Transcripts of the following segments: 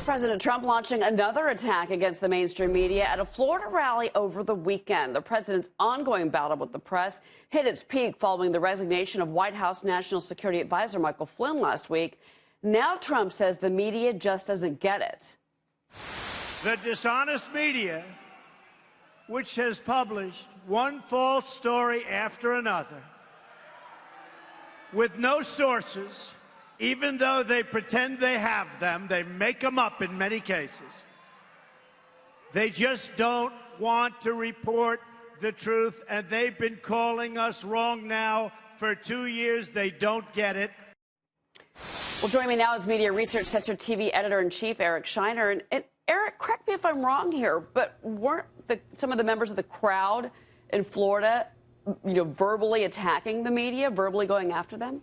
President Trump launching another attack against the mainstream media at a Florida rally over the weekend. The president's ongoing battle with the press hit its peak following the resignation of White House National Security Advisor Michael Flynn last week. Now Trump says the media just doesn't get it. The dishonest media, which has published one false story after another, with no sources, even though they pretend they have them, they make them up in many cases. They just don't want to report the truth, and they've been calling us wrong now for 2 years. They don't get it. Well, joining me now is Media Research Center TV Editor-in-Chief Eric Scheiner. And Eric, correct me if I'm wrong here, but weren't some of the members of the crowd in Florida, verbally attacking the media, verbally going after them?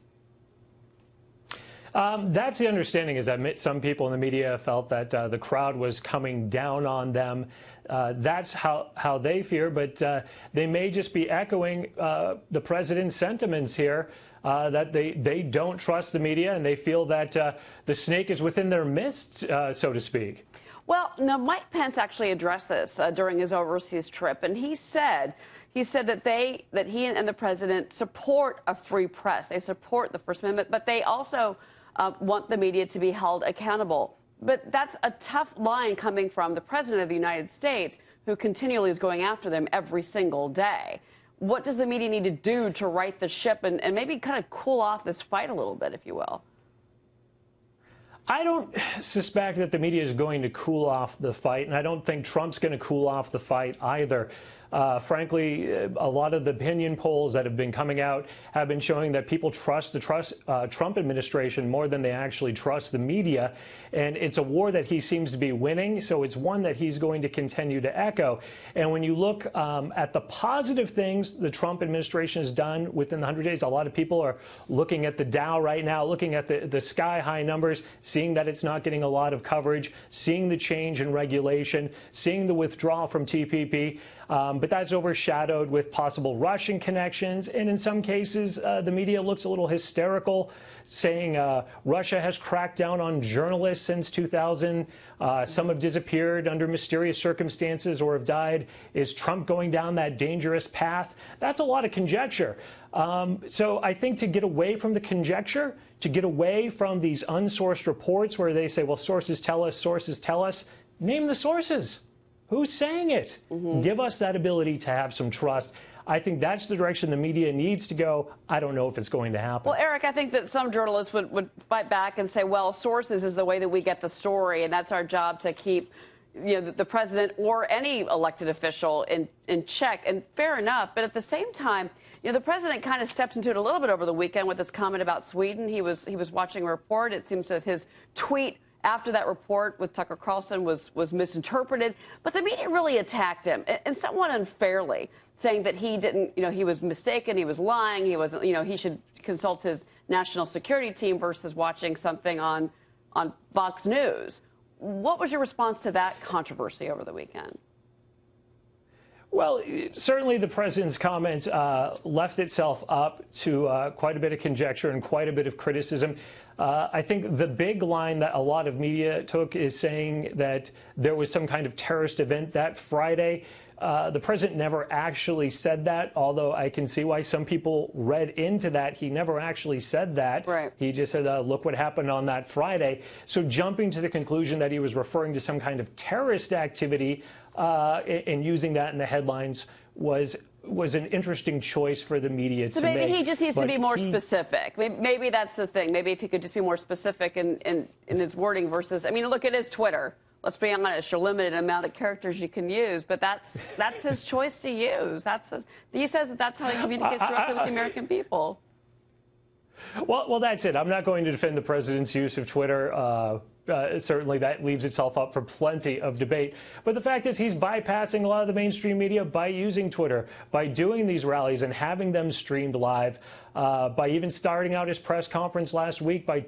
That's the understanding, is that some people in the media felt that the crowd was coming down on them. That's how they fear, but they may just be echoing the president's sentiments here, that they don't trust the media and they feel that the snake is within their midst, so to speak. Well, now Mike Pence actually addressed this during his overseas trip, and he said that he and the president support a free press. They support the First Amendment, but they also want the media to be held accountable. But that's a tough line coming from the President of the United States, who continually is going after them every single day. What does the media need to do to right the ship and maybe kind of cool off this fight a little bit, if you will? I don't suspect that the media is going to cool off the fight, and I don't think Trump's going to cool off the fight either. Frankly, a lot of the opinion polls that have been coming out have been showing that people trust the Trump administration more than they actually trust the media. And it's a war that he seems to be winning, so it's one that he's going to continue to echo. And when you look at the positive things the Trump administration has done within the 100 days, a lot of people are looking at the Dow right now, looking at the sky-high numbers, seeing that it's not getting a lot of coverage, seeing the change in regulation, seeing the withdrawal from TPP. But that's overshadowed with possible Russian connections, and in some cases, the media looks a little hysterical, saying Russia has cracked down on journalists since 2000. Some have disappeared under mysterious circumstances or have died. Is Trump going down that dangerous path? That's a lot of conjecture. So I think to get away from the conjecture, to get away from these unsourced reports where they say, well, sources tell us, name the sources. Who's saying it? Give us that ability to have some trust. I think that's the direction the media needs to go. I don't know if it's going to happen. Well, Eric, I think that some journalists would fight back and say, well, sources is the way that we get the story, and that's our job to keep the president or any elected official in check. And fair enough. But at the same time, the president kind of stepped into it a little bit over the weekend with his comment about Sweden. He was watching a report. It seems that his tweet after that report with Tucker Carlson was misinterpreted, but the media really attacked him, and somewhat unfairly, saying that he didn't, he was mistaken, he was lying, he wasn't, he should consult his national security team versus watching something on Fox News. What was your response to that controversy over the weekend? Well, certainly the president's comments left itself up to quite a bit of conjecture and quite a bit of criticism. I think the big line that a lot of media took is saying that there was some kind of terrorist event that Friday. The president never actually said that, although I can see why some people read into that. He never actually said that. Right. He just said, look what happened on that Friday. So jumping to the conclusion that he was referring to some kind of terrorist activity and using that in the headlines was an interesting choice for the media to make. So maybe he just needs to be more specific. Maybe that's the thing. Maybe if he could just be more specific in his wording versus, I mean, look, it is Twitter. Let's be honest, you're limited amount of characters you can use, but that's his choice to use. He says that's how he communicates directly with the American people. Well, that's it. I'm not going to defend the president's use of Twitter. Certainly that leaves itself up for plenty of debate. But the fact is he's bypassing a lot of the mainstream media by using Twitter, by doing these rallies and having them streamed live, by even starting out his press conference last week by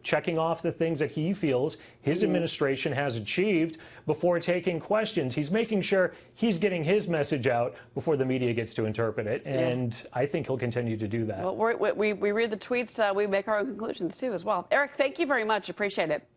checking off the things that he feels his administration has achieved before taking questions. He's making sure he's getting his message out before the media gets to interpret it, and I think he'll continue to do that. Well, we read the tweets. We make our own conclusions, too, as well. Eric, thank you very much. Appreciate it.